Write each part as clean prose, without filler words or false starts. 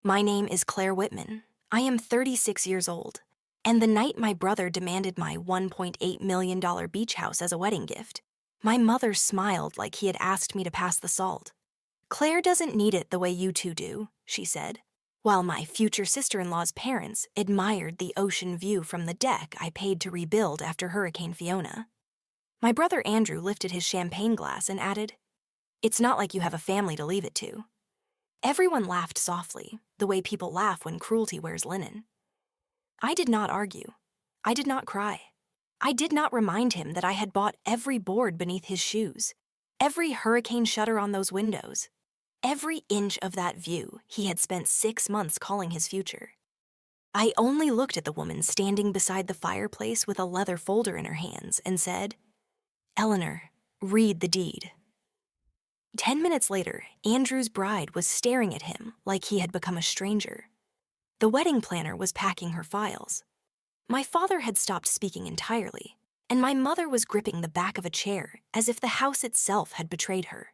My name is Claire Whitman. I am 36 years old. And the night my brother demanded my $1.8 million beach house as a wedding gift, my mother smiled like he had asked me to pass the salt. Claire doesn't need it the way you two do, she said, while my future sister-in-law's parents admired the ocean view from the deck I paid to rebuild after Hurricane Fiona. My brother Andrew lifted his champagne glass and added, "It's not like you have a family to leave it to." Everyone laughed softly, the way people laugh when cruelty wears linen. I did not argue. I did not cry. I did not remind him that I had bought every board beneath his shoes, every hurricane shutter on those windows, every inch of that view he had spent 6 months calling his future. I only looked at the woman standing beside the fireplace with a leather folder in her hands and said, "Eleanor, read the deed." 10 minutes later, Andrew's bride was staring at him like he had become a stranger. The wedding planner was packing her files. My father had stopped speaking entirely, and my mother was gripping the back of a chair as if the house itself had betrayed her.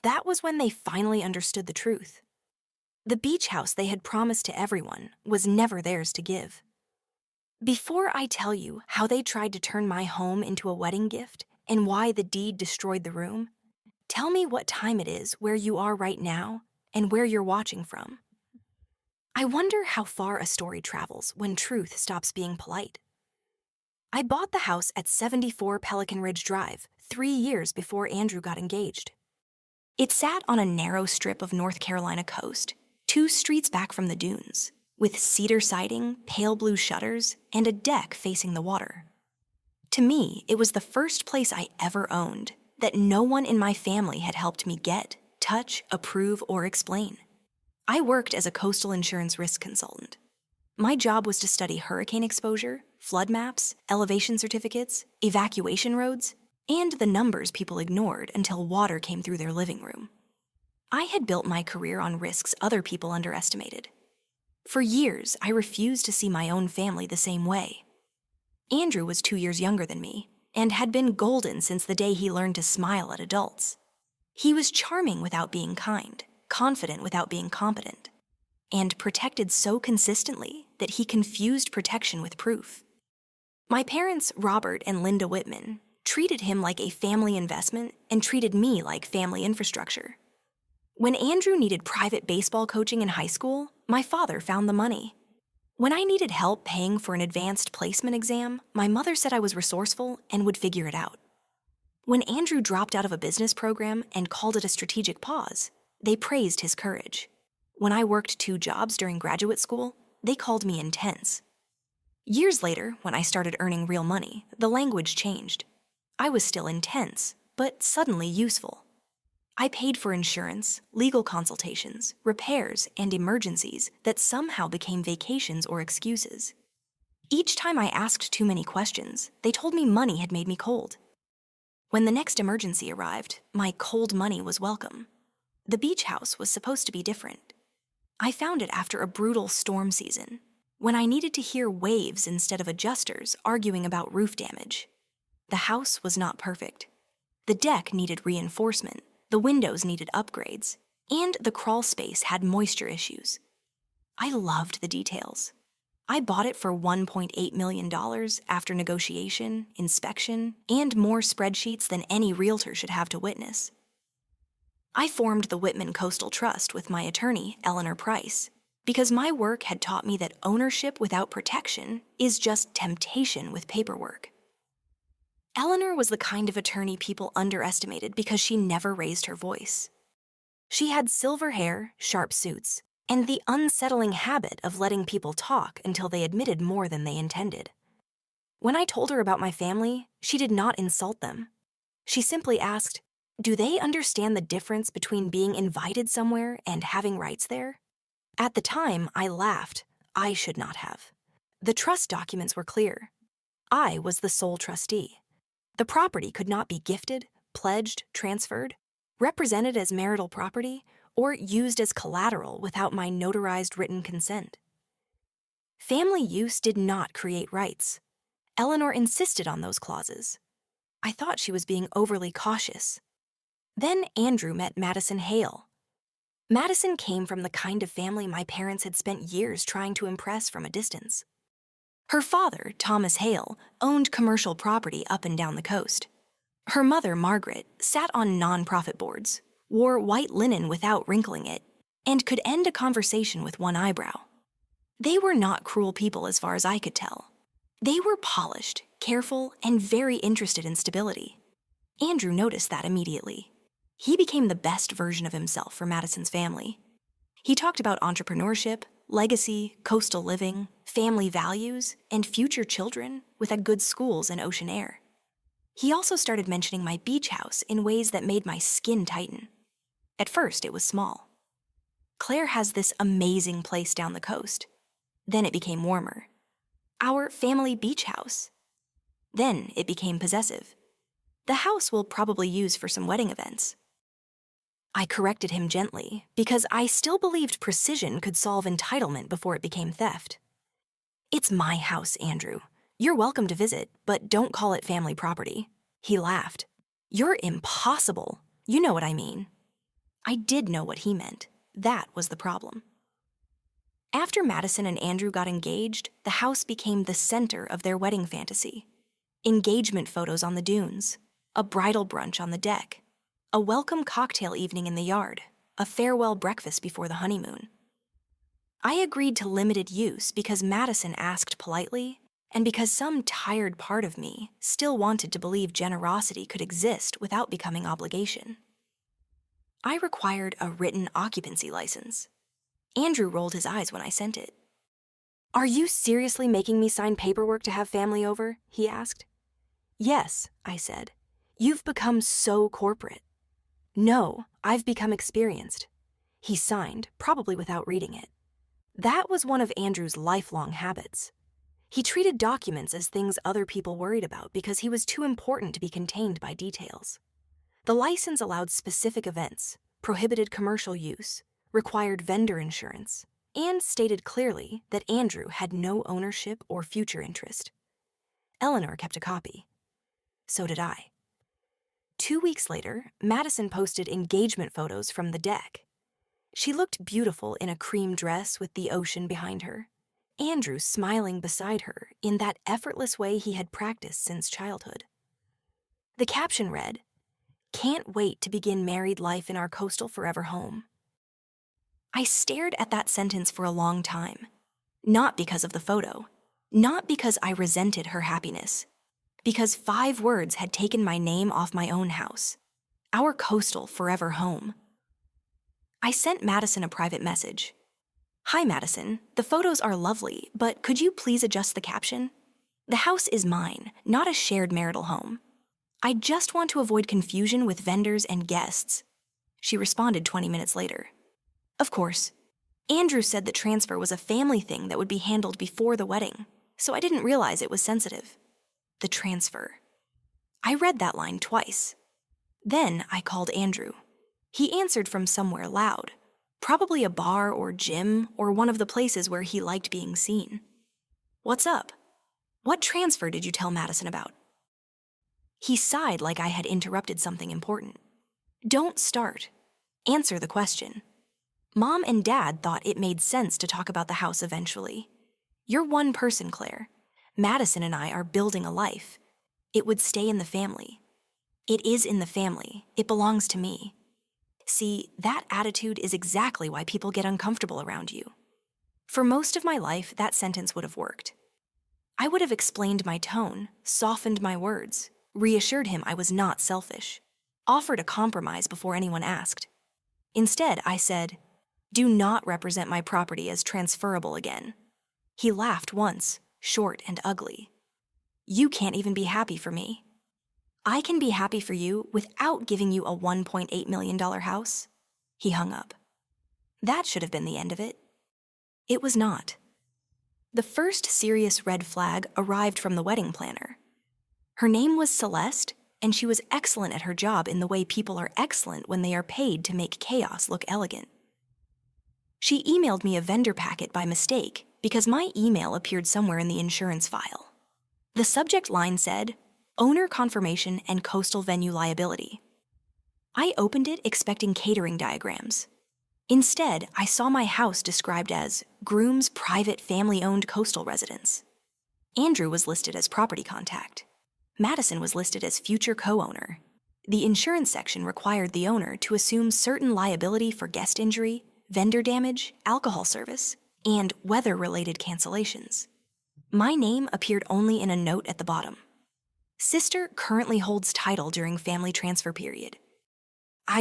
That was when they finally understood the truth. The beach house they had promised to everyone was never theirs to give. Before I tell you how they tried to turn my home into a wedding gift and why the deed destroyed the room, tell me what time it is where you are right now and where you're watching from. I wonder how far a story travels when truth stops being polite. I bought the house at 74 Pelican Ridge Drive 3 years before Andrew got engaged. It sat on a narrow strip of North Carolina coast, 2 streets back from the dunes, with cedar siding, pale blue shutters, and a deck facing the water. To me, it was the first place I ever owned that no one in my family had helped me get, touch, approve, or explain. I worked as a coastal insurance risk consultant. My job was to study hurricane exposure, flood maps, elevation certificates, evacuation roads, and the numbers people ignored until water came through their living room. I had built my career on risks other people underestimated. For years, I refused to see my own family the same way. Andrew was 2 years younger than me and had been golden since the day he learned to smile at adults. He was charming without being kind, confident without being competent, and protected so consistently that he confused protection with proof. My parents, Robert and Linda Whitman, treated him like a family investment and treated me like family infrastructure. When Andrew needed private baseball coaching in high school, my father found the money. When I needed help paying for an advanced placement exam, my mother said I was resourceful and would figure it out. When Andrew dropped out of a business program and called it a strategic pause, they praised his courage. When I worked 2 jobs during graduate school, they called me intense. Years later, when I started earning real money, the language changed. I was still intense, but suddenly useful. I paid for insurance, legal consultations, repairs, and emergencies that somehow became vacations or excuses. Each time I asked too many questions, they told me money had made me cold. When the next emergency arrived, my cold money was welcome. The beach house was supposed to be different. I found it after a brutal storm season, when I needed to hear waves instead of adjusters arguing about roof damage. The house was not perfect. The deck needed reinforcement, the windows needed upgrades, and the crawl space had moisture issues. I loved the details. I bought it for $1.8 million after negotiation, inspection, and more spreadsheets than any realtor should have to witness. I formed the Whitman Coastal Trust with my attorney, Eleanor Price, because my work had taught me that ownership without protection is just temptation with paperwork. Eleanor was the kind of attorney people underestimated because she never raised her voice. She had silver hair, sharp suits, and the unsettling habit of letting people talk until they admitted more than they intended. When I told her about my family, she did not insult them. She simply asked, "Do they understand the difference between being invited somewhere and having rights there?" At the time, I laughed. I should not have. The trust documents were clear. I was the sole trustee. The property could not be gifted, pledged, transferred, represented as marital property, or used as collateral without my notarized written consent. Family use did not create rights. Eleanor insisted on those clauses. I thought she was being overly cautious. Then Andrew met Madison Hale. Madison came from the kind of family my parents had spent years trying to impress from a distance. Her father, Thomas Hale, owned commercial property up and down the coast. Her mother, Margaret, sat on nonprofit boards, wore white linen without wrinkling it, and could end a conversation with one eyebrow. They were not cruel people as far as I could tell. They were polished, careful, and very interested in stability. Andrew noticed that immediately. He became the best version of himself for Madison's family. He talked about entrepreneurship, legacy, coastal living, family values, and future children with a good schools and ocean air. He also started mentioning my beach house in ways that made my skin tighten. At first, it was small. Claire has this amazing place down the coast. Then it became warmer. Our family beach house. Then it became possessive. The house we'll probably use for some wedding events. I corrected him gently because I still believed precision could solve entitlement before it became theft. It's my house, Andrew. You're welcome to visit, but don't call it family property. He laughed. You're impossible. You know what I mean. I did know what he meant. That was the problem. After Madison and Andrew got engaged, the house became the center of their wedding fantasy. Engagement photos on the dunes, a bridal brunch on the deck, a welcome cocktail evening in the yard, a farewell breakfast before the honeymoon. I agreed to limited use because Madison asked politely, and because some tired part of me still wanted to believe generosity could exist without becoming obligation. I required a written occupancy license. Andrew rolled his eyes when I sent it. Are you seriously making me sign paperwork to have family over? He asked. Yes, I said. You've become so corporate. No, I've become experienced. He signed, probably without reading it. That was one of Andrew's lifelong habits. He treated documents as things other people worried about because he was too important to be contained by details. The license allowed specific events, prohibited commercial use, required vendor insurance, and stated clearly that Andrew had no ownership or future interest. Eleanor kept a copy. So did I. 2 weeks later, Madison posted engagement photos from the deck. She looked beautiful in a cream dress with the ocean behind her. Andrew smiling beside her in that effortless way he had practiced since childhood. The caption read, "Can't wait to begin married life in our coastal forever home." I stared at that sentence for a long time. Not because of the photo. Not because I resented her happiness. Because 5 words had taken my name off my own house. Our coastal forever home. I sent Madison a private message. Hi, Madison. The photos are lovely, but could you please adjust the caption? The house is mine, not a shared marital home. I just want to avoid confusion with vendors and guests. She responded 20 minutes later. Of course. Andrew said the transfer was a family thing that would be handled before the wedding, so I didn't realize it was sensitive. The transfer. I read that line twice. Then I called Andrew. He answered from somewhere loud, probably a bar or gym or one of the places where he liked being seen. What's up? What transfer did you tell Madison about? He sighed like I had interrupted something important. Don't start. Answer the question. Mom and Dad thought it made sense to talk about the house eventually. You're one person, Claire. Madison and I are building a life. It would stay in the family. It is in the family. It belongs to me. See, that attitude is exactly why people get uncomfortable around you. For most of my life, that sentence would have worked. I would have explained my tone, softened my words, reassured him I was not selfish, offered a compromise before anyone asked. Instead, I said, "Do not represent my property as transferable again." He laughed once, short and ugly. You can't even be happy for me. I can be happy for you without giving you a $1.8 million house. He hung up. That should have been the end of it. It was not. The first serious red flag arrived from the wedding planner. Her name was Celeste, and she was excellent at her job in the way people are excellent when they are paid to make chaos look elegant. She emailed me a vendor packet by mistake because my email appeared somewhere in the insurance file. The subject line said, "Owner confirmation and coastal venue liability." I opened it expecting catering diagrams. Instead, I saw my house described as groom's private family-owned coastal residence. Andrew was listed as property contact. Madison was listed as future co-owner. The insurance section required the owner to assume certain liability for guest injury, vendor damage, alcohol service, and weather-related cancellations. My name appeared only in a note at the bottom. Sister currently holds title during family transfer period.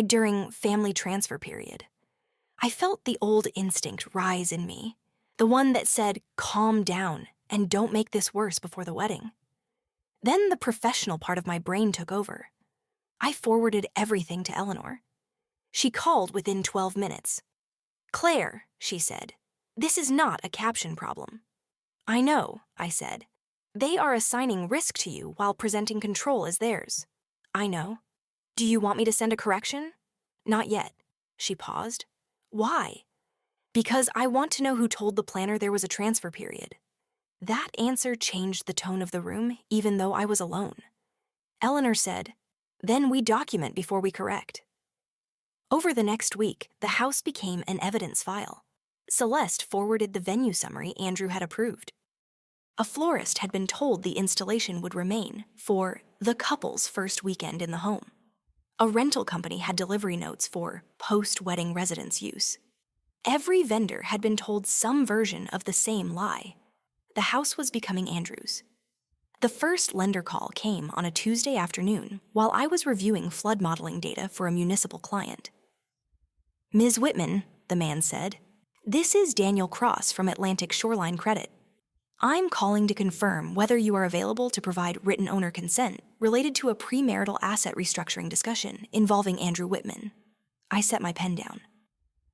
During family transfer period. I felt the old instinct rise in me, the one that said, calm down and don't make this worse before the wedding. Then the professional part of my brain took over. I forwarded everything to Eleanor. She called within 12 minutes. "Claire," she said, "this is not a caption problem." "I know," I said. "They are assigning risk to you while presenting control as theirs." "I know. Do you want me to send a correction?" "Not yet." She paused. "Why?" "Because I want to know who told the planner there was a transfer period." That answer changed the tone of the room, even though I was alone. Eleanor said, "Then we document before we correct." Over the next week, the house became an evidence file. Celeste forwarded the venue summary Andrew had approved. A florist had been told the installation would remain for the couple's first weekend in the home. A rental company had delivery notes for post-wedding residence use. Every vendor had been told some version of the same lie. The house was becoming Andrew's. The first lender call came on a Tuesday afternoon while I was reviewing flood modeling data for a municipal client. "Ms. Whitman," the man said, "this is Daniel Cross from Atlantic Shoreline Credit. I'm calling to confirm whether you are available to provide written owner consent related to a premarital asset restructuring discussion involving Andrew Whitman." I set my pen down.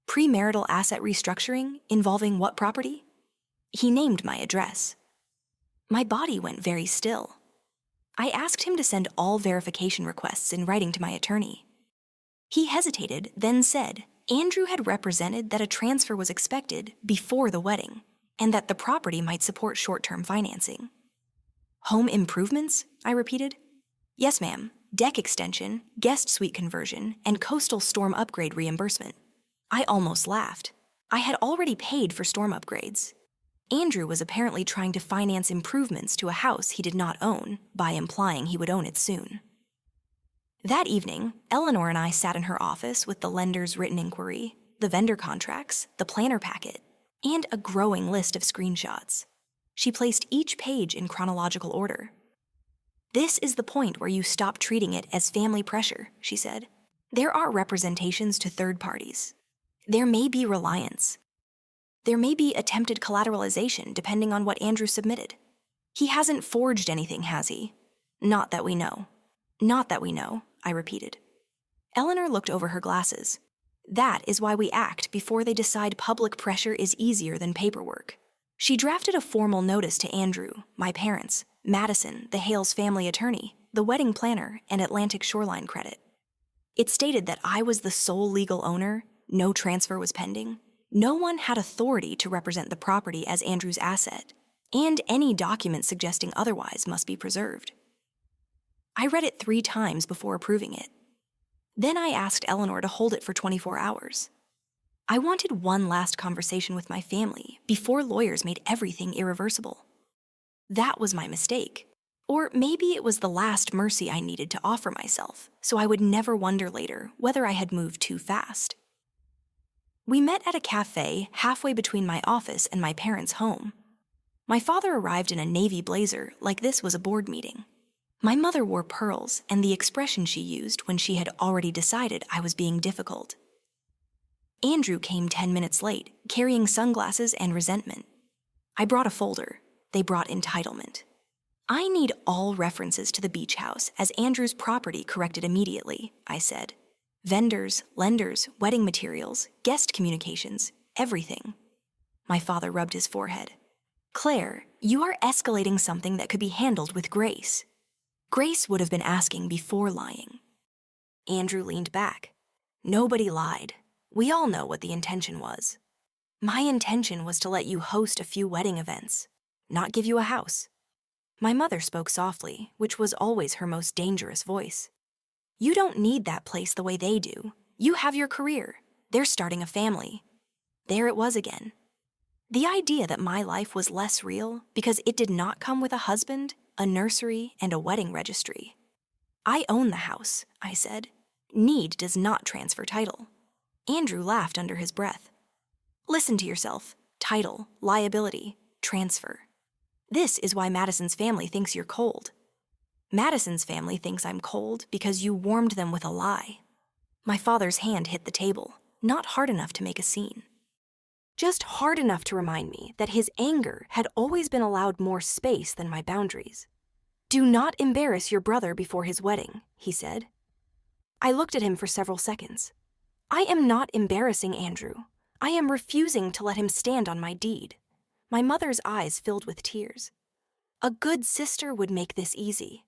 "Premarital asset restructuring involving what property?" He named my address. My body went very still. I asked him to send all verification requests in writing to my attorney. He hesitated, then said Andrew had represented that a transfer was expected before the wedding, and that the property might support short-term financing. "Home improvements?" I repeated. "Yes, ma'am. Deck extension, guest suite conversion, and coastal storm upgrade reimbursement." I almost laughed. I had already paid for storm upgrades. Andrew was apparently trying to finance improvements to a house he did not own by implying he would own it soon. That evening, Eleanor and I sat in her office with the lender's written inquiry, the vendor contracts, the planner packet, and a growing list of screenshots. She placed each page in chronological order. "This is the point where you stop treating it as family pressure," she said. "There are representations to third parties. There may be reliance. There may be attempted collateralization depending on what Andrew submitted. He hasn't forged anything, has he?" "Not that we know." "Not that we know," I repeated. Eleanor looked over her glasses. "That is why we act before they decide public pressure is easier than paperwork." She drafted a formal notice to Andrew, my parents, Madison, the Hales family attorney, the wedding planner, and Atlantic Shoreline Credit. It stated that I was the sole legal owner, no transfer was pending, no one had authority to represent the property as Andrew's asset, and any document suggesting otherwise must be preserved. I read it 3 times before approving it. Then I asked Eleanor to hold it for 24 hours. I wanted one last conversation with my family before lawyers made everything irreversible. That was my mistake. Or maybe it was the last mercy I needed to offer myself, so I would never wonder later whether I had moved too fast. We met at a cafe halfway between my office and my parents' home. My father arrived in a navy blazer like this was a board meeting. My mother wore pearls and the expression she used when she had already decided I was being difficult. Andrew came 10 minutes late, carrying sunglasses and resentment. I brought a folder. They brought entitlement. "I need all references to the beach house as Andrew's property corrected immediately," I said. "Vendors, lenders, wedding materials, guest communications, everything." My father rubbed his forehead. "Claire, you are escalating something that could be handled with grace." Grace would have been asking before lying. Andrew leaned back. "Nobody lied. We all know what the intention was. My intention was to let you host a few wedding events, not give you a house." My mother spoke softly, which was always her most dangerous voice. "You don't need that place the way they do. You have your career. They're starting a family. There it was again. The idea that my life was less real because it did not come with a husband, a nursery, and a wedding registry. I own the house, I said. Need does not transfer title. Andrew laughed under his breath. Listen to yourself. Title, liability, transfer. This is why Madison's family thinks you're cold. Madison's family thinks I'm cold because you warmed them with a lie. My father's hand hit the table, not hard enough to make a scene. Just hard enough to remind me that his anger had always been allowed more space than my boundaries. Do not embarrass your brother before his wedding, he said. I looked at him for several seconds. I am not embarrassing Andrew. I am refusing to let him stand on my deed. My mother's eyes filled with tears. A good sister would make this easy.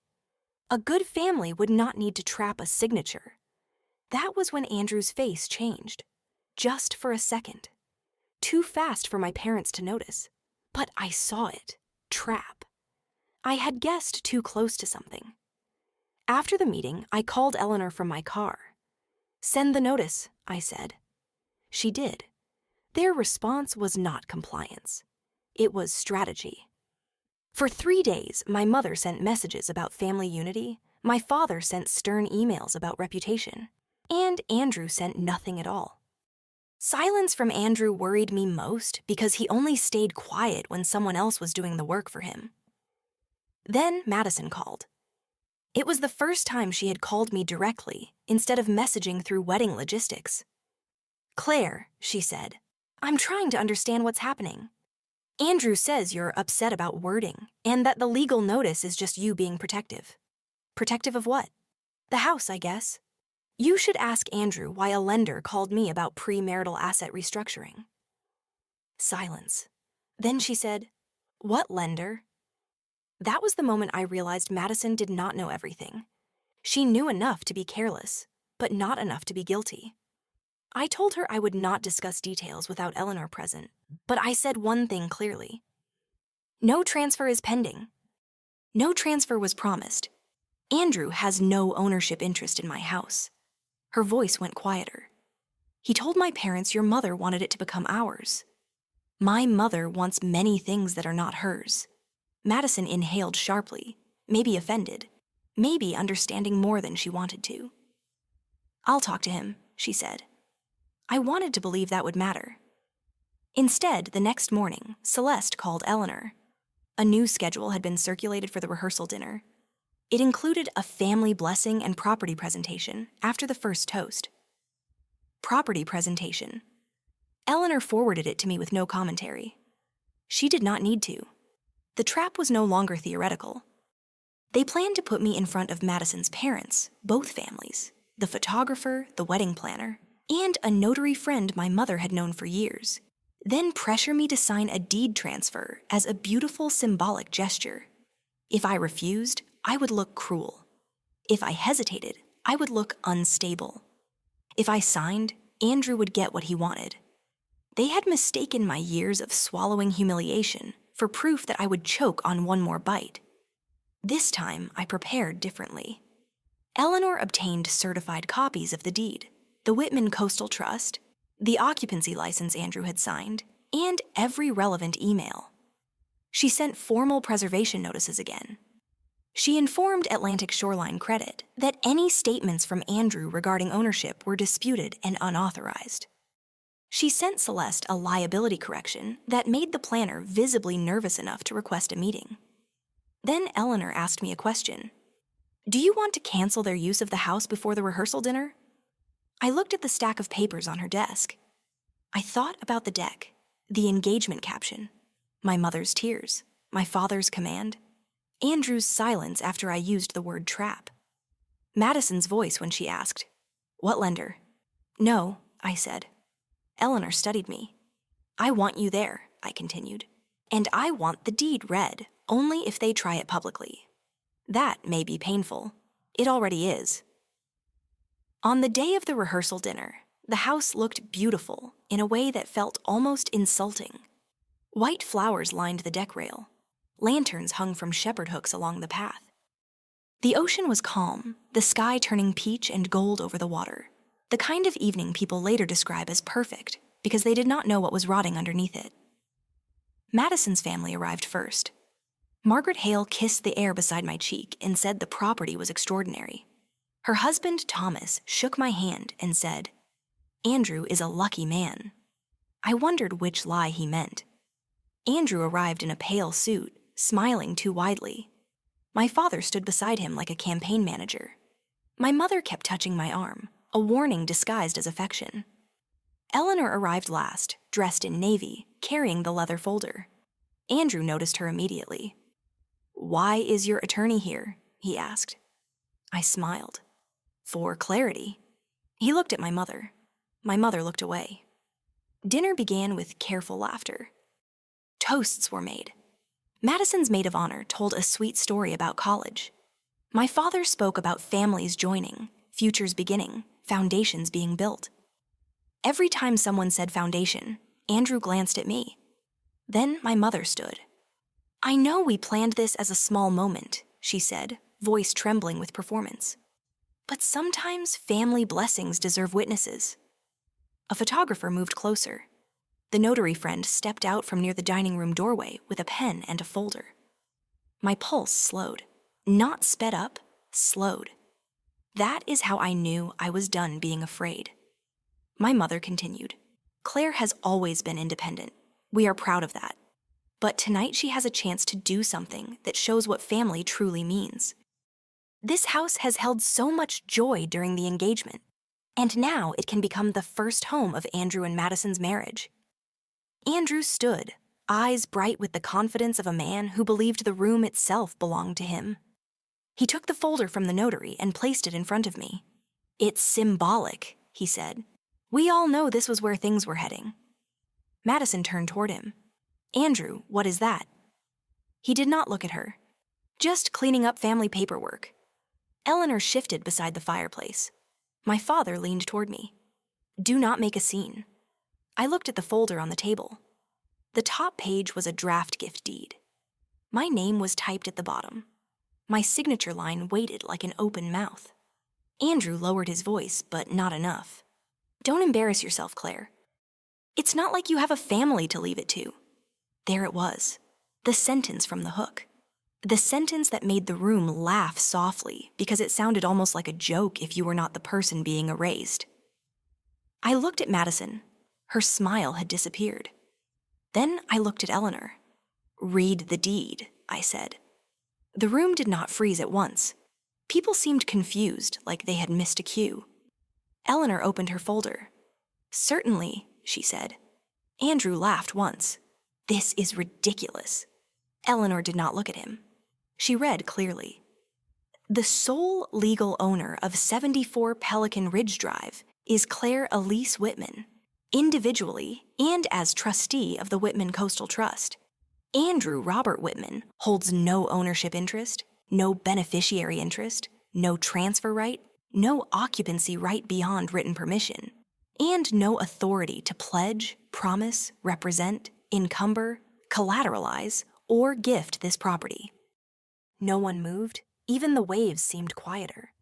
A good family would not need to trap a signature. That was when Andrew's face changed. Just for a second. Too fast for my parents to notice. But I saw it. Trap. I had guessed too close to something. After the meeting, I called Eleanor from my car. Send the notice, I said. She did. Their response was not compliance. It was strategy. For 3 days, my mother sent messages about family unity, my father sent stern emails about reputation, and Andrew sent nothing at all. Silence from Andrew worried me most because he only stayed quiet when someone else was doing the work for him. Then Madison called. It was the first time she had called me directly instead of messaging through wedding logistics. Claire, she said, I'm trying to understand what's happening. Andrew says you're upset about wording and that the legal notice is just you being protective. Protective of what? The house, I guess. You should ask Andrew why a lender called me about premarital asset restructuring. Silence. Then she said, What lender? That was the moment I realized Madison did not know everything. She knew enough to be careless, but not enough to be guilty. I told her I would not discuss details without Eleanor present, but I said one thing clearly. No transfer is pending. No transfer was promised. Andrew has no ownership interest in my house. Her voice went quieter. He told my parents your mother wanted it to become ours. My mother wants many things that are not hers. Madison inhaled sharply, maybe offended, maybe understanding more than she wanted to. I'll talk to him, she said. I wanted to believe that would matter. Instead, the next morning, Celeste called Eleanor. A new schedule had been circulated for the rehearsal dinner. It included a family blessing and property presentation after the first toast. Property presentation. Eleanor forwarded it to me with no commentary. She did not need to. The trap was no longer theoretical. They planned to put me in front of Madison's parents, both families, the photographer, the wedding planner, and a notary friend my mother had known for years, then pressure me to sign a deed transfer as a beautiful symbolic gesture. If I refused, I would look cruel. If I hesitated, I would look unstable. If I signed, Andrew would get what he wanted. They had mistaken my years of swallowing humiliation for proof that I would choke on one more bite. This time, I prepared differently. Eleanor obtained certified copies of the deed, the Whitman Coastal Trust, the occupancy license Andrew had signed, and every relevant email. She sent formal preservation notices again. She informed Atlantic Shoreline Credit that any statements from Andrew regarding ownership were disputed and unauthorized. She sent Celeste a liability correction that made the planner visibly nervous enough to request a meeting. Then Eleanor asked me a question. Do you want to cancel their use of the house before the rehearsal dinner? I looked at the stack of papers on her desk. I thought about the deck, the engagement caption, my mother's tears, my father's command, Andrew's silence after I used the word trap, Madison's voice when she asked, What lender? No, I said. Eleanor studied me. I want you there, I continued, and I want the deed read only if they try it publicly. That may be painful. It already is. On the day of the rehearsal dinner, the house looked beautiful in a way that felt almost insulting. White flowers lined the deck rail. Lanterns hung from shepherd hooks along the path. The ocean was calm, the sky turning peach and gold over the water. The kind of evening people later describe as perfect because they did not know what was rotting underneath it. Madison's family arrived first. Margaret Hale kissed the air beside my cheek and said the property was extraordinary. Her husband, Thomas, shook my hand and said, "Andrew is a lucky man." I wondered which lie he meant. Andrew arrived in a pale suit, smiling too widely. My father stood beside him like a campaign manager. My mother kept touching my arm, a warning disguised as affection. Eleanor arrived last, dressed in navy, carrying the leather folder. Andrew noticed her immediately. "Why is your attorney here?" he asked. I smiled. "For clarity." He looked at my mother. My mother looked away. Dinner began with careful laughter. Toasts were made. Madison's maid of honor told a sweet story about college. My father spoke about families joining, futures beginning, foundations being built. Every time someone said foundation, Andrew glanced at me. Then my mother stood. "I know we planned this as a small moment," she said, voice trembling with performance. "But sometimes family blessings deserve witnesses." A photographer moved closer. The notary friend stepped out from near the dining room doorway with a pen and a folder. My pulse slowed. Not sped up, slowed. That is how I knew I was done being afraid. My mother continued. "Claire has always been independent. We are proud of that. But tonight she has a chance to do something that shows what family truly means. This house has held so much joy during the engagement, and now it can become the first home of Andrew and Madison's marriage." Andrew stood, eyes bright with the confidence of a man who believed the room itself belonged to him. He took the folder from the notary and placed it in front of me. "It's symbolic," he said. "We all know this was where things were heading." Madison turned toward him. "Andrew, what is that?" He did not look at her. "Just cleaning up family paperwork." Eleanor shifted beside the fireplace. My father leaned toward me. "Do not make a scene." I looked at the folder on the table. The top page was a draft gift deed. My name was typed at the bottom. My signature line waited like an open mouth. Andrew lowered his voice, but not enough. "Don't embarrass yourself, Claire. It's not like you have a family to leave it to." There it was, the sentence from the hook. The sentence that made the room laugh softly because it sounded almost like a joke if you were not the person being erased. I looked at Madison. Her smile had disappeared. Then I looked at Eleanor. "Read the deed," I said. The room did not freeze at once. People seemed confused, like they had missed a cue. Eleanor opened her folder. "Certainly," she said. Andrew laughed once. "This is ridiculous." Eleanor did not look at him. She read clearly. "The sole legal owner of 74 Pelican Ridge Drive is Claire Elise Whitman, individually and as trustee of the Whitman Coastal Trust. Andrew Robert Whitman holds no ownership interest, no beneficiary interest, no transfer right, no occupancy right beyond written permission, and no authority to pledge, promise, represent, encumber, collateralize, or gift this property." No one moved. Even the waves seemed quieter.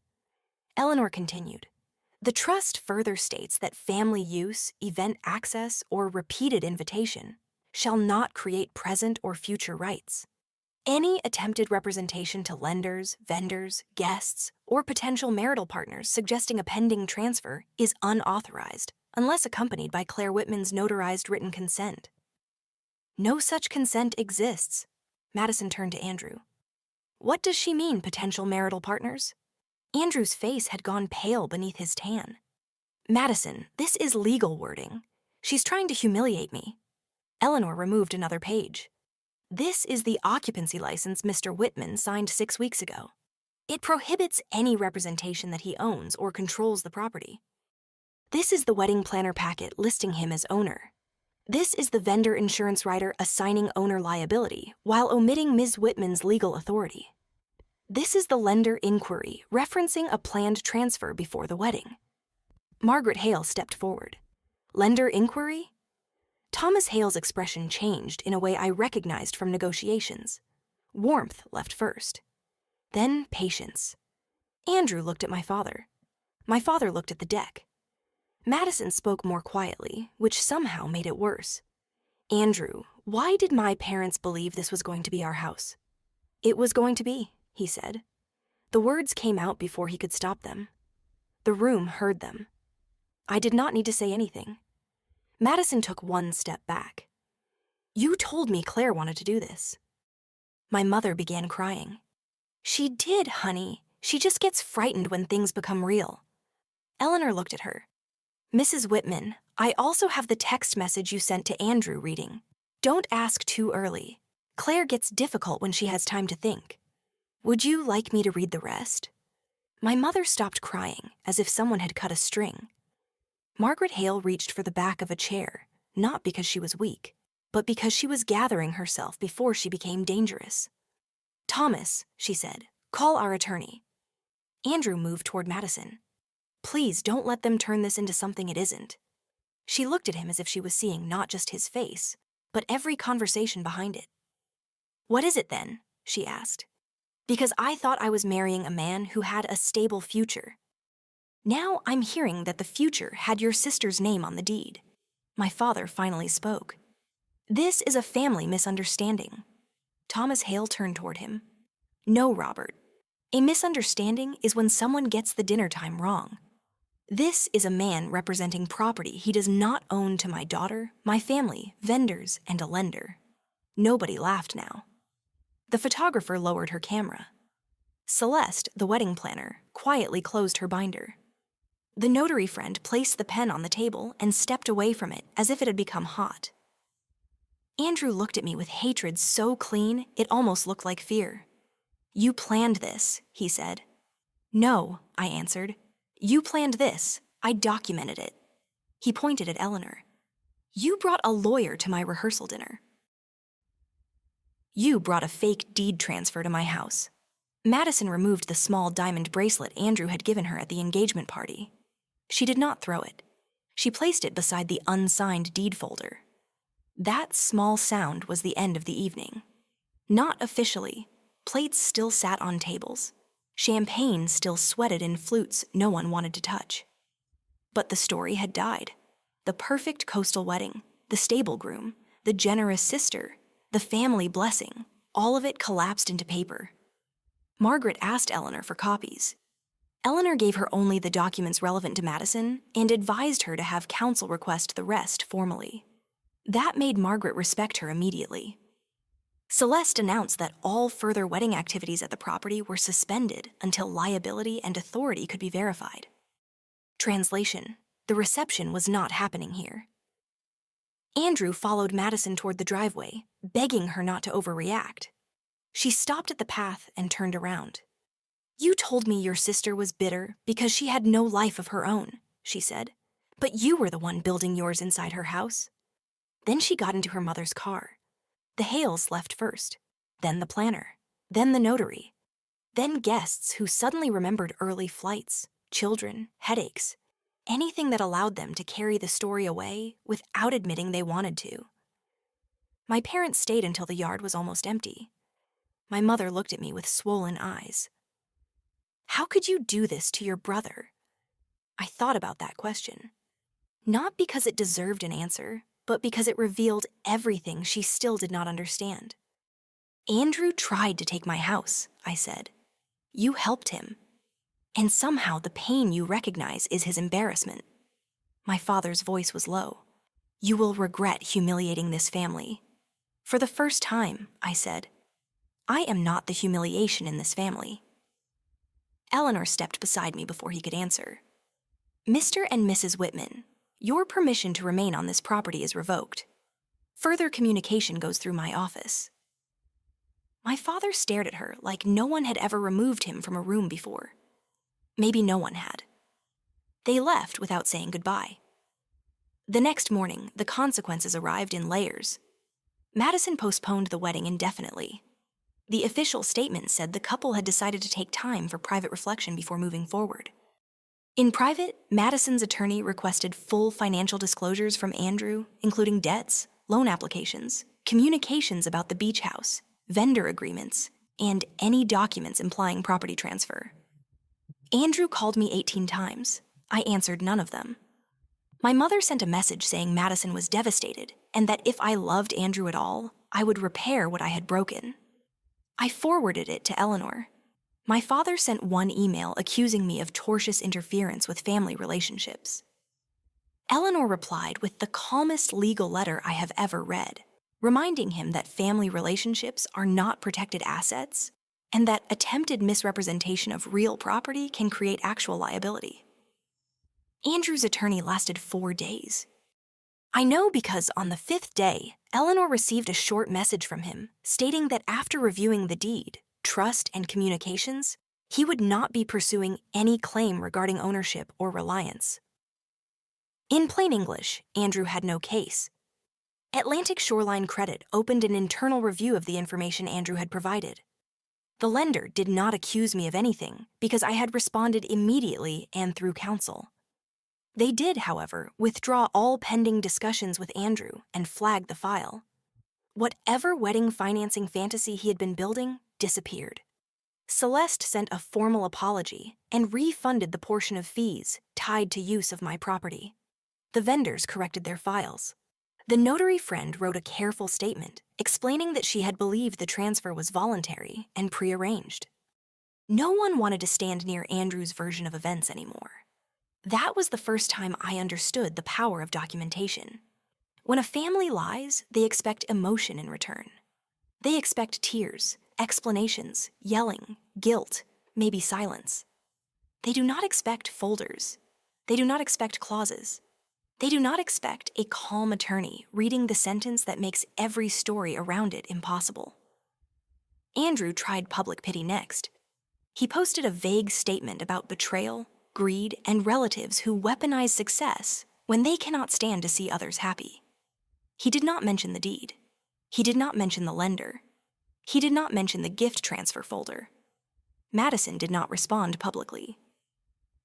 Eleanor continued. "The trust further states that family use, event access, or repeated invitation shall not create present or future rights. Any attempted representation to lenders, vendors, guests, or potential marital partners suggesting a pending transfer is unauthorized unless accompanied by Claire Whitman's notarized written consent." "No such consent exists." Madison turned to Andrew. "What does she mean, potential marital partners?" Andrew's face had gone pale beneath his tan. "Madison, this is legal wording. She's trying to humiliate me." Eleanor removed another page. "This is the occupancy license Mr. Whitman signed 6 weeks ago. It prohibits any representation that he owns or controls the property. This is the wedding planner packet listing him as owner. This is the vendor insurance rider assigning owner liability while omitting Ms. Whitman's legal authority. This is the lender inquiry referencing a planned transfer before the wedding." Margaret Hale stepped forward. "Lender inquiry?" Thomas Hale's expression changed in a way I recognized from negotiations. Warmth left first. Then patience. Andrew looked at my father. My father looked at the deck. Madison spoke more quietly, which somehow made it worse. Andrew, why did my parents believe this was going to be our house? It was going to be, he said. The words came out before he could stop them. The room heard them. I did not need to say anything. Madison took one step back. You told me Claire wanted to do this. My mother began crying. She did, honey. She just gets frightened when things become real. Eleanor looked at her. Mrs. Whitman, I also have the text message you sent to Andrew reading. Don't ask too early. Claire gets difficult when she has time to think. Would you like me to read the rest? My mother stopped crying, as if someone had cut a string. Margaret Hale reached for the back of a chair, not because she was weak, but because she was gathering herself before she became dangerous. Thomas, she said, call our attorney. Andrew moved toward Madison. Please don't let them turn this into something it isn't. She looked at him as if she was seeing not just his face, but every conversation behind it. What is it then? She asked. Because I thought I was marrying a man who had a stable future. Now I'm hearing that the future had your sister's name on the deed. My father finally spoke. This is a family misunderstanding. Thomas Hale turned toward him. No, Robert. A misunderstanding is when someone gets the dinner time wrong. This is a man representing property he does not own to my daughter, my family, vendors, and a lender. Nobody laughed now. The photographer lowered her camera. Celeste, the wedding planner, quietly closed her binder. The notary friend placed the pen on the table and stepped away from it as if it had become hot. Andrew looked at me with hatred so clean it almost looked like fear. You planned this, he said. No, I answered. You planned this. I documented it. He pointed at Eleanor. You brought a lawyer to my rehearsal dinner. You brought a fake deed transfer to my house. Madison removed the small diamond bracelet Andrew had given her at the engagement party. She did not throw it. She placed it beside the unsigned deed folder. That small sound was the end of the evening. Not officially. Plates still sat on tables. Champagne still sweated in flutes no one wanted to touch. But the story had died. The perfect coastal wedding, the stable groom, the generous sister, the family blessing, all of it collapsed into paper. Margaret asked Eleanor for copies. Eleanor gave her only the documents relevant to Madison and advised her to have counsel request the rest formally. That made Margaret respect her immediately. Celeste announced that all further wedding activities at the property were suspended until liability and authority could be verified. Translation: the reception was not happening here. Andrew followed Madison toward the driveway, begging her not to overreact. She stopped at the path and turned around. You told me your sister was bitter because she had no life of her own, she said. But you were the one building yours inside her house. Then she got into her mother's car. The Hales left first, then the planner, then the notary, then guests who suddenly remembered early flights, children, headaches, anything that allowed them to carry the story away without admitting they wanted to. My parents stayed until the yard was almost empty. My mother looked at me with swollen eyes. How could you do this to your brother? I thought about that question. Not because it deserved an answer, but because it revealed everything she still did not understand. Andrew tried to take my house, I said. You helped him. And somehow the pain you recognize is his embarrassment. My father's voice was low. You will regret humiliating this family. For the first time, I said, I am not the humiliation in this family. Eleanor stepped beside me before he could answer. Mr. and Mrs. Whitman, your permission to remain on this property is revoked. Further communication goes through my office. My father stared at her like no one had ever removed him from a room before. Maybe no one had. They left without saying goodbye. The next morning, the consequences arrived in layers. Madison postponed the wedding indefinitely. The official statement said the couple had decided to take time for private reflection before moving forward. In private, Madison's attorney requested full financial disclosures from Andrew, including debts, loan applications, communications about the beach house, vendor agreements, and any documents implying property transfer. Andrew called me 18 times. I answered none of them. My mother sent a message saying Madison was devastated and that if I loved Andrew at all, I would repair what I had broken. I forwarded it to Eleanor. My father sent one email accusing me of tortious interference with family relationships. Eleanor replied with the calmest legal letter I have ever read, reminding him that family relationships are not protected assets and that attempted misrepresentation of real property can create actual liability. Andrew's attorney lasted 4 days. I know because on the 5th day, Eleanor received a short message from him stating that after reviewing the deed, trust, and communications, he would not be pursuing any claim regarding ownership or reliance. In plain English, Andrew had no case. Atlantic Shoreline Credit opened an internal review of the information Andrew had provided. The lender did not accuse me of anything because I had responded immediately and through counsel. They did, however, withdraw all pending discussions with Andrew and flag the file. Whatever wedding financing fantasy he had been building disappeared. Celeste sent a formal apology and refunded the portion of fees tied to use of my property. The vendors corrected their files. The notary friend wrote a careful statement explaining that she had believed the transfer was voluntary and prearranged. No one wanted to stand near Andrew's version of events anymore. That was the first time I understood the power of documentation. When a family lies, they expect emotion in return. They expect tears, explanations, yelling, guilt, maybe silence. They do not expect folders. They do not expect clauses. They do not expect a calm attorney reading the sentence that makes every story around it impossible. Andrew tried public pity next. He posted a vague statement about betrayal, greed, and relatives who weaponize success when they cannot stand to see others happy. He did not mention the deed. He did not mention the lender. He did not mention the gift transfer folder. Madison did not respond publicly.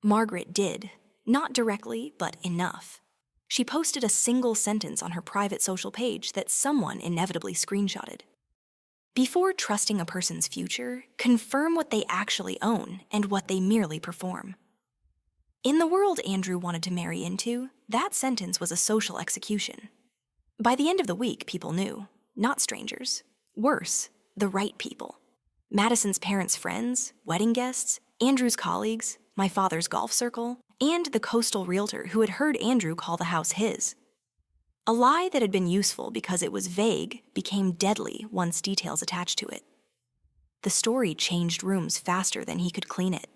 Margaret did, not directly, but enough. She posted a single sentence on her private social page that someone inevitably screenshotted. Before trusting a person's future, confirm what they actually own and what they merely perform. In the world Andrew wanted to marry into, that sentence was a social execution. By the end of the week, people knew, not strangers. Worse, the right people. Madison's parents' friends, wedding guests, Andrew's colleagues, my father's golf circle, and the coastal realtor who had heard Andrew call the house his. A lie that had been useful because it was vague became deadly once details attached to it. The story changed rooms faster than he could clean it.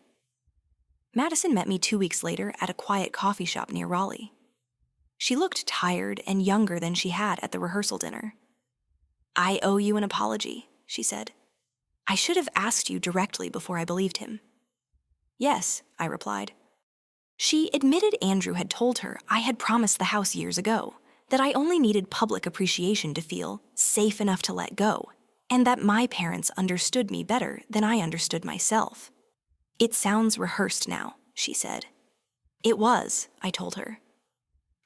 Madison met me 2 weeks later at a quiet coffee shop near Raleigh. She looked tired and younger than she had at the rehearsal dinner. "I owe you an apology," she said. "I should have asked you directly before I believed him." "Yes," I replied. She admitted Andrew had told her I had promised the house years ago, that I only needed public appreciation to feel safe enough to let go, and that my parents understood me better than I understood myself. "It sounds rehearsed now," she said. It was, I told her.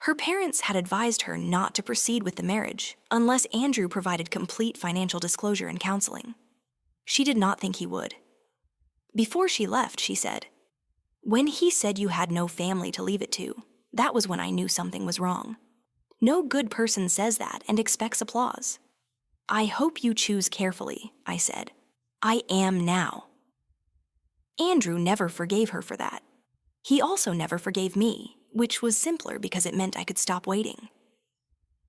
Her parents had advised her not to proceed with the marriage unless Andrew provided complete financial disclosure and counseling. She did not think he would. Before she left, she said, "When he said you had no family to leave it to, that was when I knew something was wrong. No good person says that and expects applause." "I hope you choose carefully," I said. "I am now." Andrew never forgave her for that. He also never forgave me, which was simpler because it meant I could stop waiting.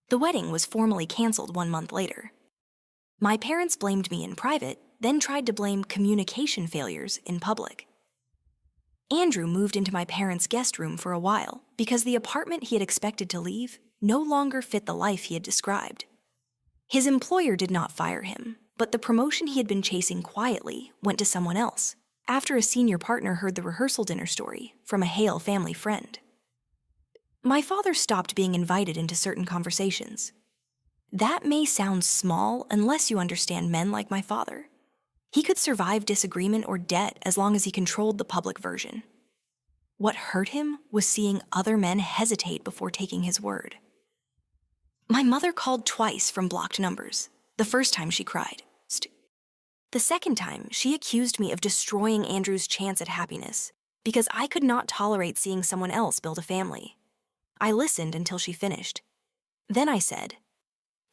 The wedding was formally canceled 1 month later. My parents blamed me in private, then tried to blame communication failures in public. Andrew moved into my parents' guest room for a while because the apartment he had expected to leave no longer fit the life he had described. His employer did not fire him, but the promotion he had been chasing quietly went to someone else after a senior partner heard the rehearsal dinner story from a Hale family friend. My father stopped being invited into certain conversations. That may sound small unless you understand men like my father. He could survive disagreement or debt as long as he controlled the public version. What hurt him was seeing other men hesitate before taking his word. My mother called twice from blocked numbers. The first time she cried. The second time, she accused me of destroying Andrew's chance at happiness because I could not tolerate seeing someone else build a family. I listened until she finished. Then I said,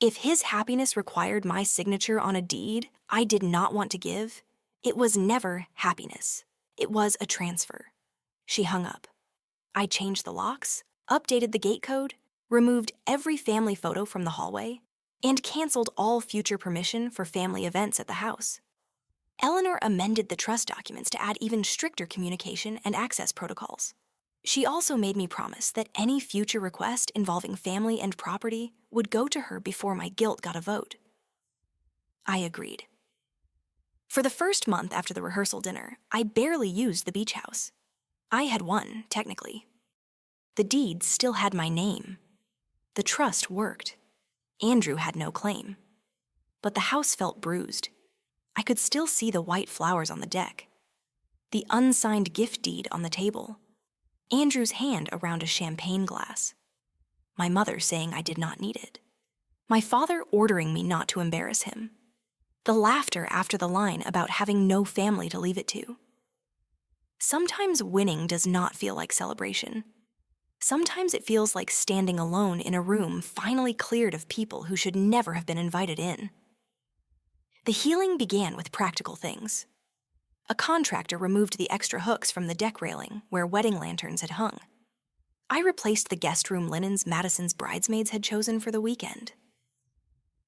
"If his happiness required my signature on a deed I did not want to give, it was never happiness. It was a transfer." She hung up. I changed the locks, updated the gate code, removed every family photo from the hallway, and canceled all future permission for family events at the house. Eleanor amended the trust documents to add even stricter communication and access protocols. She also made me promise that any future request involving family and property would go to her before my guilt got a vote. I agreed. For the first month after the rehearsal dinner, I barely used the beach house. I had won, technically. The deed still had my name. The trust worked. Andrew had no claim. But the house felt bruised. I could still see the white flowers on the deck, the unsigned gift deed on the table, Andrew's hand around a champagne glass, my mother saying I did not need it, my father ordering me not to embarrass him, the laughter after the line about having no family to leave it to. Sometimes winning does not feel like celebration. Sometimes it feels like standing alone in a room finally cleared of people who should never have been invited in. The healing began with practical things. A contractor removed the extra hooks from the deck railing where wedding lanterns had hung. I replaced the guest room linens Madison's bridesmaids had chosen for the weekend.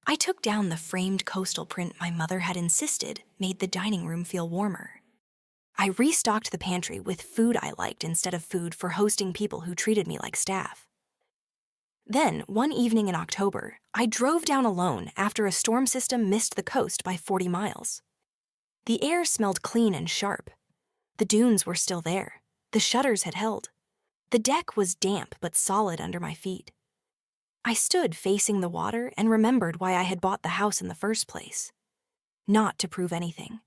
I took down the framed coastal print my mother had insisted made the dining room feel warmer. I restocked the pantry with food I liked instead of food for hosting people who treated me like staff. Then, one evening in October, I drove down alone after a storm system missed the coast by 40 miles. The air smelled clean and sharp. The dunes were still there. The shutters had held. The deck was damp but solid under my feet. I stood facing the water and remembered why I had bought the house in the first place. Not to prove anything.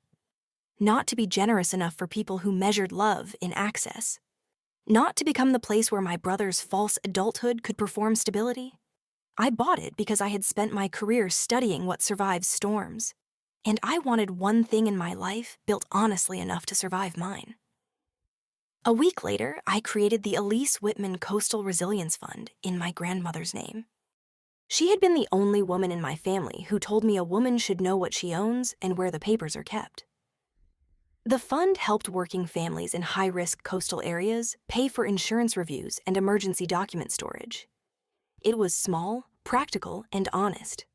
Not to be generous enough for people who measured love in access. Not to become the place where my brother's false adulthood could perform stability. I bought it because I had spent my career studying what survives storms, and I wanted one thing in my life built honestly enough to survive mine. A week later, I created the Elise Whitman Coastal Resilience Fund in my grandmother's name. She had been the only woman in my family who told me a woman should know what she owns and where the papers are kept. The fund helped working families in high-risk coastal areas pay for insurance reviews and emergency document storage. It was small, practical, and honest.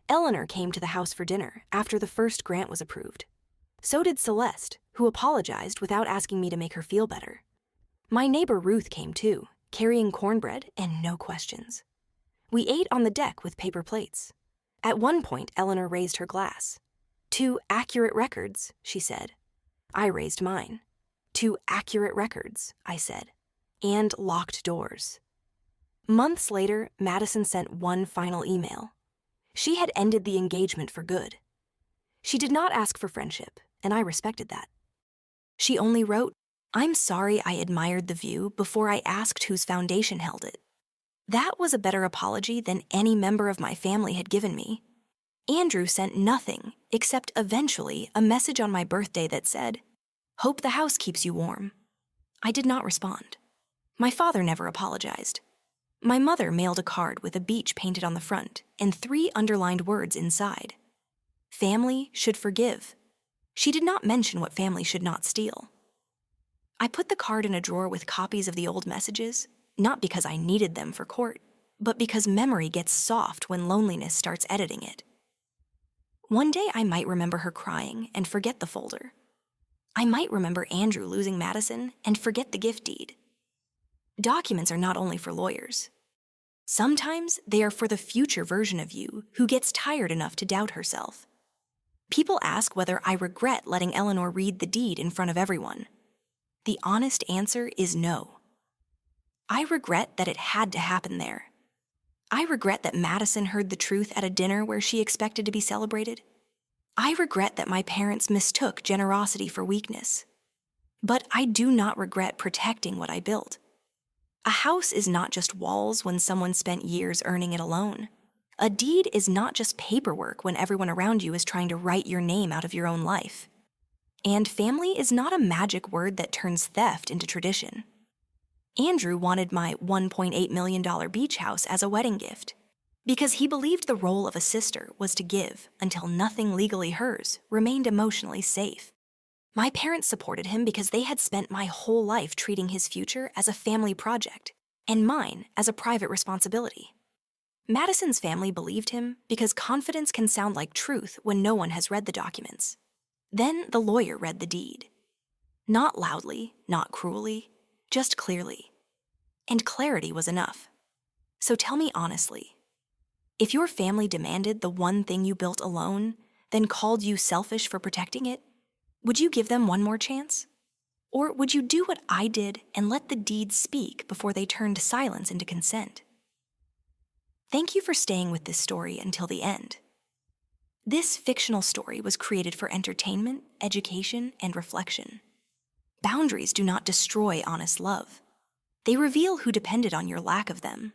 Eleanor came to the house for dinner after the first grant was approved. So did Celeste, who apologized without asking me to make her feel better. My neighbor Ruth came too, carrying cornbread and no questions. We ate on the deck with paper plates. At one point, Eleanor raised her glass. "To accurate records," she said. I raised mine. "To accurate records," I said. And locked doors. Months later, Madison sent one final email. She had ended the engagement for good. She did not ask for friendship, and I respected that. She only wrote, "I'm sorry I admired the view before I asked whose foundation held it." That was a better apology than any member of my family had given me. Andrew sent nothing except eventually a message on my birthday that said, "Hope the house keeps you warm." I did not respond. My father never apologized. My mother mailed a card with a beach painted on the front and 3 underlined words inside. Family should forgive. She did not mention what family should not steal. I put the card in a drawer with copies of the old messages, not because I needed them for court, but because memory gets soft when loneliness starts editing it. One day I might remember her crying and forget the folder. I might remember Andrew losing Madison and forget the gift deed. Documents are not only for lawyers. Sometimes they are for the future version of you who gets tired enough to doubt herself. People ask whether I regret letting Eleanor read the deed in front of everyone. The honest answer is no. I regret that it had to happen there. I regret that Madison heard the truth at a dinner where she expected to be celebrated. I regret that my parents mistook generosity for weakness. But I do not regret protecting what I built. A house is not just walls when someone spent years earning it alone. A deed is not just paperwork when everyone around you is trying to write your name out of your own life. And family is not a magic word that turns theft into tradition. Andrew wanted my $1.8 million beach house as a wedding gift because he believed the role of a sister was to give until nothing legally hers remained emotionally safe. My parents supported him because they had spent my whole life treating his future as a family project and mine as a private responsibility. Madison's family believed him because confidence can sound like truth when no one has read the documents. Then the lawyer read the deed. Not loudly, not cruelly, just clearly. And clarity was enough. So tell me honestly, if your family demanded the one thing you built alone, then called you selfish for protecting it, would you give them one more chance? Or would you do what I did and let the deed speak before they turned silence into consent? Thank you for staying with this story until the end. This fictional story was created for entertainment, education, and reflection. Boundaries do not destroy honest love. They reveal who depended on your lack of them